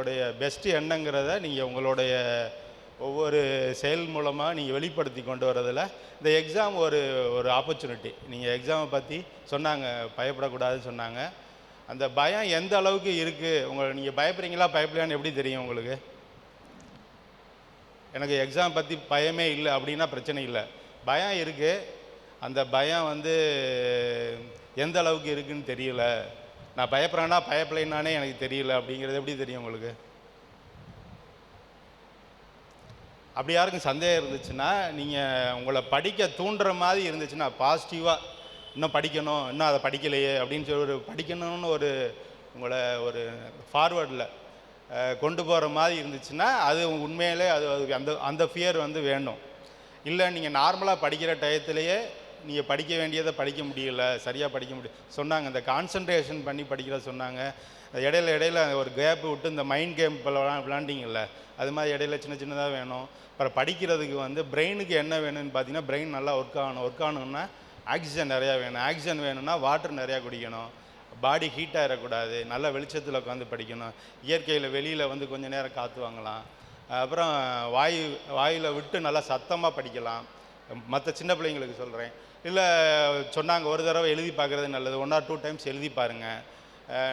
உங்களுடைய பெஸ்ட் எண்ணங்கிறத நீங்கள் உங்களுடைய ஒவ்வொரு செயல் மூலமாக நீங்கள் வெளிப்படுத்தி கொண்டு வரதில் இந்த எக்ஸாம் ஒரு ஒரு ஆப்பர்ச்சுனிட்டி. நீங்கள் எக்ஸாமை பற்றி சொன்னாங்க, பயப்படக்கூடாதுன்னு சொன்னாங்க. அந்த பயம் எந்த அளவுக்கு இருக்குது, நீங்கள் பயப்படுறீங்களா பயப்படலான்னு எப்படி தெரியும் உங்களுக்கு? எனக்கு எக்ஸாம் பற்றி பயமே இல்லை அப்படின்னா பிரச்சனை இல்லை. பயம் இருக்குது, அந்த பயம் எந்த அளவுக்கு இருக்குதுன்னு தெரியல. நான் பயப்படுறேன்னா பயப்படலைன்னானே எனக்கு தெரியல அப்படிங்கிறது எப்படி தெரியும் உங்களுக்கு? அப்படி யாருக்கும் சந்தேகம் இருந்துச்சுன்னா, நீங்கள் உங்களை படிக்க தூண்டுற மாதிரி இருந்துச்சுன்னா, பாசிட்டிவாக இன்னும் படிக்கணும், இன்னும் அதை படிக்கலையே அப்படின்னு சொல்லி ஒரு படிக்கணும்னு உங்களை ஒரு ஃபார்வர்டில் கொண்டு போகிற மாதிரி இருந்துச்சுன்னா, அது உண்மையிலே அது அந்த அந்த ஃபியர் வேணும். இல்லை நீங்கள் நார்மலாக படிக்கிற டயத்துலேயே நீங்கள் படிக்க வேண்டியதை படிக்க முடியல, சரியாக படிக்க சொன்னாங்க. இந்த கான்சன்ட்ரேஷன் பண்ணி படிக்கிறத சொன்னாங்க. இடையில ஒரு கேப்பு விட்டு இந்த மைண்ட் கேம் இப்போ விளாண்டிங்கல்ல, அது மாதிரி இடையில சின்ன சின்னதாக வேணும். அப்புறம் படிக்கிறதுக்கு பிரெயினுக்கு என்ன வேணும்னு பார்த்தீங்கன்னா, பிரெயின் நல்லா ஒர்க் ஆகணும்னா ஆக்சிஜன் நிறையா வேணும். ஆக்சிஜன் வேணும்னா வாட்டர் நிறையா குடிக்கணும். பாடி ஹீட் ஆகிடக்கூடாது. நல்லா வெளிச்சத்தில் உட்காந்து படிக்கணும். இயற்கையில் வெளியில் கொஞ்சம் நேரம் காற்று வாங்கலாம். அப்புறம் வாயில் விட்டு நல்லா சத்தமாக படிக்கலாம். மற்ற சின்ன பிள்ளைங்களுக்கு சொல்கிறேன். இல்லை சொன்னாங்க ஒரு தடவை எழுதி பார்க்குறது நல்லது, 1 or 2 times எழுதி பாருங்கள்.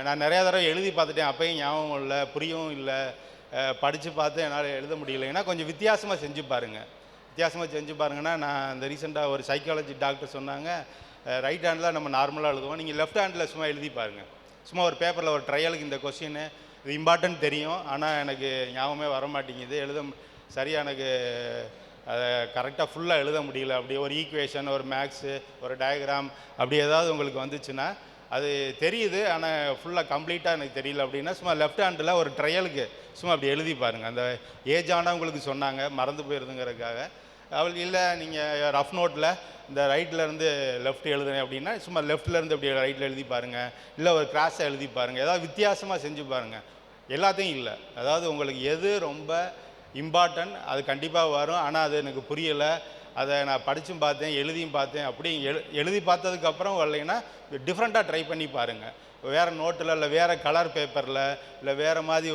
நான் நிறையா தடவை எழுதி பார்த்துட்டேன், அப்போயும் ஞாபகம் இல்லை, புரியவும் இல்லை. படித்து பார்த்து என்னால் எழுத முடியலைன்னா கொஞ்சம் வித்தியாசமாக செஞ்சு பாருங்கள். வித்தியாசமாக செஞ்சு பாருங்கன்னா, நான் இந்த ரீசெண்டாக ஒரு சைக்காலஜி டாக்டர் சொன்னாங்க, ரைட் ஹேண்டில் நம்ம நார்மலாக எழுதுவோம், நீங்கள் லெஃப்ட் ஹேண்டில் சும்மா எழுதி பாருங்கள். சும்மா ஒரு பேப்பரில் ஒரு ட்ரையலுக்கு இந்த கொஸ்டின் இது இம்பார்ட்டன்ட் தெரியும், ஆனால் எனக்கு ஞாபகமே வர மாட்டேங்குது, சரியாக எனக்கு அதை கரெக்டாக ஃபுல்லாக எழுத முடியல. அப்படியே ஒரு ஈக்குவேஷன், ஒரு மேக்ஸு, ஒரு டயக்ராம் அப்படி ஏதாவது உங்களுக்கு வந்துச்சுன்னா அது தெரியுது, ஆனால் ஃபுல்லாக கம்ப்ளீட்டாக எனக்கு தெரியல அப்படின்னா சும்மா லெஃப்ட் ஹேண்டில் ஒரு ட்ரையலுக்கு சும்மா அப்படி எழுதி பாருங்கள். அந்த ஏஜ் ஆனவங்களுக்கு சொன்னாங்க, மறந்து போயிருதுங்கிறதுக்காக. அவளுக்கு இல்லை நீங்கள் ரஃப் நோட்டில் இந்த ரைட்லேருந்து லெஃப்ட் எழுதுனேன் அப்படின்னா சும்மா லெஃப்ட்லேருந்து அப்படி ரைட்டில் எழுதி பாருங்கள். இல்லை ஒரு கிராஸாக எழுதி பாருங்கள். ஏதாவது வித்தியாசமாக செஞ்சு பாருங்கள். எல்லாத்தையும் இல்லை, அதாவது உங்களுக்கு எது ரொம்ப இம்பார்ட்டன்ட் அது கண்டிப்பாக வரும். ஆனால் அது எனக்கு புரியலை, அதை நான் படித்தும் பார்த்தேன், எழுதியும் பார்த்தேன். அப்படி எழுதி பார்த்ததுக்கப்புறம் வரலைன்னா டிஃப்ரெண்ட்டாக ட்ரை பண்ணி பாருங்கள். வேறு நோட்டில் இல்லை வேறு கலர் பேப்பரில் இல்லை வேறு மாதிரி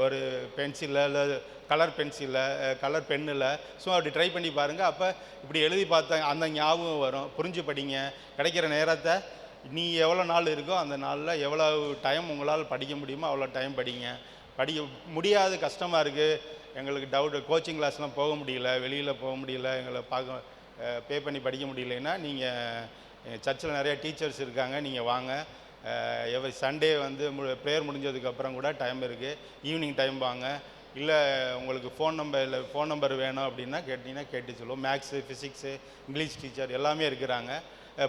ஒரு பென்சிலில் இல்லை கலர் பென்சிலில் கலர் பென்னில் ஸோ அப்படி ட்ரை பண்ணி பாருங்கள். அப்போ இப்படி எழுதி பார்த்தேன் அந்த ஞாபகம் வரும். புரிஞ்சு படிங்க. கிடைக்கிற நேரத்தை நீ எவ்வளோ நாள் இருக்கோ அந்த நாளில் எவ்வளோ டைம் உங்களால் படிக்க முடியுமோ அவ்வளோ டைம் படிங்க. படிக்க முடியாது, கஷ்டமாக இருக்குது, எங்களுக்கு டவுட்டு, கோச்சிங் கிளாஸ்லாம் போக முடியல, வெளியில் போக முடியல, எங்களை பே பண்ணி படிக்க முடியலைன்னா நீங்கள் சர்ச்சில் நிறையா டீச்சர்ஸ் இருக்காங்க, நீங்கள் வாங்க. எவ்ரி சண்டே ப்ரேயர் முடிஞ்சதுக்கப்புறம் கூட டைம் இருக்குது, ஈவினிங் டைம் வாங்க. இல்லை உங்களுக்கு ஃபோன் நம்பர் வேணும் அப்படின்னா கேட்டிங்கன்னா கேட்டு சொல்லுவோம். மேக்ஸு, ஃபிசிக்ஸு, இங்கிலீஷ் டீச்சர் எல்லாமே இருக்கிறாங்க.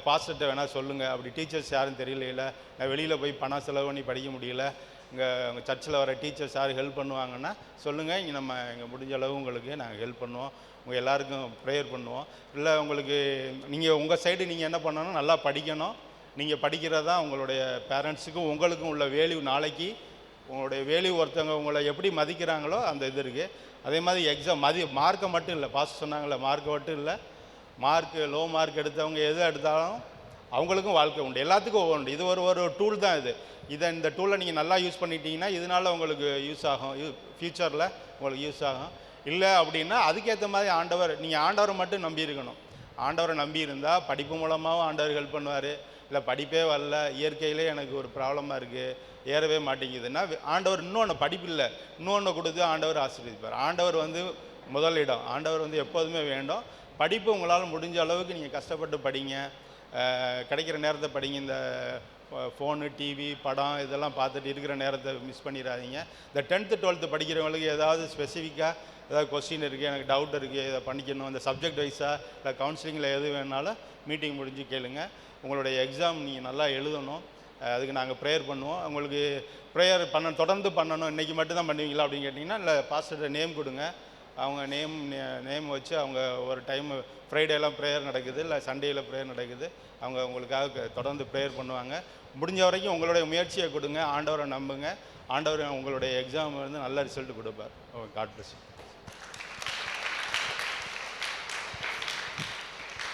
பாஸ்டர்கிட்ட வேணால் சொல்லுங்கள். அப்படி டீச்சர்ஸ் யாரும் தெரியல, நான் வெளியில் போய் பணம் செலவு பண்ணி படிக்க முடியல, உங்கள் சர்ச்சில் வர டீச்சர்ஸ் யாரும் ஹெல்ப் பண்ணுவாங்கன்னா சொல்லுங்கள். இங்கே முடிஞ்ச அளவு உங்களுக்கு நாங்கள் ஹெல்ப் பண்ணுவோம். உங்கள் எல்லாருக்கும் ப்ரேயர் பண்ணுவோம். இல்லை உங்களுக்கு உங்கள் சைடு நீங்கள் என்ன பண்ணணும், நல்லா படிக்கணும். நீங்கள் படிக்கிறது தான் உங்களுடைய பேரண்ட்ஸுக்கும் உங்களுக்கும் உள்ள வேல்யூ. நாளைக்கு உங்களுடைய வேல்யூ ஒருத்தவங்க உங்களை எப்படி மதிக்கிறாங்களோ அந்த இது இருக்குது. அதே மாதிரி எக்ஸாம் மார்க்கை மட்டும் இல்லை, பாஸ் சொன்னாங்களே மார்க்கை மட்டும் இல்லை, லோ மார்க் எடுத்தவங்க எது எடுத்தாலும் அவங்களுக்கும் வாழ்க்கை உண்டு. எல்லாத்துக்கும் ஒவ்வொன்று. இது ஒரு டூல் தான் இது. இந்த டூலை நீங்கள் நல்லா யூஸ் பண்ணிட்டீங்கன்னா இதனால் உங்களுக்கு யூஸ் ஆகும், ஃப்யூச்சரில் உங்களுக்கு யூஸ் ஆகும். இல்லை அப்படின்னா அதுக்கேற்ற மாதிரி நீங்கள் ஆண்டவரை மட்டும் நம்பி இருக்கணும். ஆண்டவரை நம்பி இருந்தால் படிப்பு மூலமாகவும் ஆண்டவர் ஹெல்ப் பண்ணுவார். இல்லை படிப்பே வரல, இயற்கையிலே எனக்கு ஒரு ப்ராப்ளமாக இருக்குது, ஏறவே மாட்டேங்குதுன்னா ஆண்டவர் படிப்பு இல்லை இன்னொன்று கொடுத்து ஆண்டவர் ஆசீர்வதிப்பார். ஆண்டவர் முதலிடம். ஆண்டவர் எப்போதுமே வேண்டும். படிப்பு உங்களால் முடிஞ்ச அளவுக்கு நீங்கள் கஷ்டப்பட்டு படிங்க. கிடைக்கிற நேரத்தை படிங்க. இந்த ஃபோனு, டிவி, படம் இதெல்லாம் பார்த்துட்டு இருக்கிற நேரத்தை மிஸ் பண்ணிடாதீங்க. இந்த 10th 12th படிக்கிறவங்களுக்கு ஏதாவது ஸ்பெசிஃபிக்காக ஏதாவது கொஸ்டின் இருக்குது, எனக்கு டவுட் இருக்குது, இதை பண்ணிக்கணும், இந்த சப்ஜெக்ட் வைஸாக இல்லை கவுன்சிலிங்கில் எது வேணாலும் மீட்டிங் முடிஞ்சு கேளுங்க. உங்களுடைய எக்ஸாம் நீங்கள் நல்லா எழுதணும். அதுக்கு நாங்கள் ப்ரேயர் பண்ணுவோம். உங்களுக்கு ப்ரேயர் தொடர்ந்து பண்ணணும். இன்றைக்கி மட்டும்தான் பண்ணுவீங்களா அப்படின்னு கேட்டிங்கன்னா, இல்லை பாஸ்டர்கிட்ட நேம் கொடுங்க. அவங்க நேம் வச்சு அவங்க ஒரு டைம் ஃப்ரைடேலாம் ப்ரேயர் நடக்குது, இல்லை சண்டேயில் ப்ரேயர் நடக்குது, அவங்க உங்களுக்காக தொடர்ந்து ப்ரேயர் பண்ணுவாங்க. முடிஞ்ச வரைக்கும் உங்களுடைய முயற்சியை கொடுங்க, ஆண்டவரை நம்புங்க. ஆண்டவர் உங்களுடைய எக்ஸாம் நல்ல ரிசல்ட் கொடுப்பார். God plus.